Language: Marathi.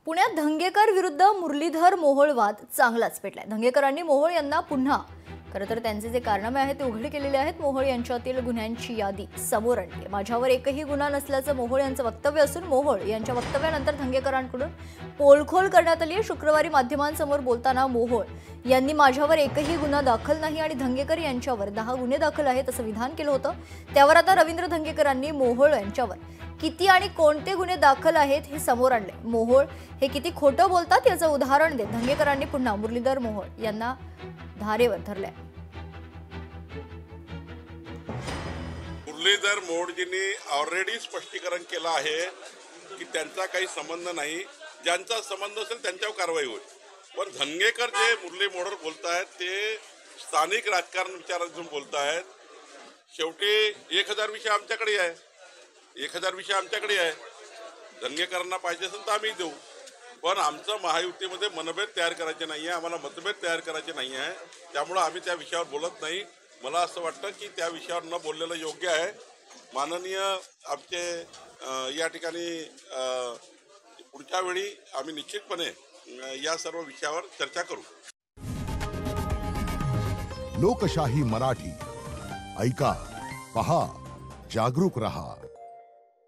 पुण्यात धंगेकर विरुद्ध मुरलीधर मोहोळ वाद चांगलाच पेटलाय। धंगेकरांनी मोहोळ यांना पुन्हा खरं तर त्यांचे जे कारनामे आहेत ते उघड केलेले आहेत। मोहोळ यांच्यातील गुन्ह्यांची यादी समोर आणली आहे। माझ्यावर एकही गुन्हा नसल्याचं मोहोळ यांचं वक्तव्य असून मोहोळ यांच्या वक्तव्यानंतर धंगेकरांकडून पोलखोल करण्यात आली आहे। शुक्रवारी माध्यमांसमोर बोलताना मोहोळ यांनी माझ्यावर एकही गुन्हा दाखल नाही आणि धंगेकर यांच्यावर 10 गुन्हे दाखल आहेत असं विधान केलं होतं। त्यावर आता रवींद्र धंगेकरांनी मोहोळ यांच्यावर किती आणि कोणते गुन्हे दाखल आहेत हे समोर आणले। मोहोळ हे किती खोटं बोलतात याचं उदाहरण देत धंगेकरांनी पुन्हा मुरलीधर मोहोळ यांना धारेवर धरले। मुरलीधर मोहोळजींनी ऑलरेडी स्पष्टीकरण केलं आहे की त्यांचा काही संबंध नाही। ज्यांचा संबंध असेल त्यांच्यावर कारवाई होईल। पण धंगेकर जे मुरली मोहोळ बोलतायत ते स्थानिक राजकारण विचारातून बोलतायत। शेवटी 1000 विषय आमच्याकडे आहे, 1000 विषय आमच्याकडे आहे। धंगेकरांना पाहिजे असेल तर आम्ही देऊ, पण आमचं महायुतीमध्ये मनभेद तयार करायचे नाही आहे, आम्हाला मतभेद तयार करायचे नाही आहे। त्यामुळे आम्ही त्या विषयावर बोलत नाही। मला असं वाटतं की त्या विषयावर न बोललेलं योग्य आहे। माननीय आमचे या ठिकाणी पुढच्या वेळी आम्ही निश्चितपणे या सर्व विषयावर चर्चा करू। लोकशाही मराठी ऐका, पहा, जागरूक रहा।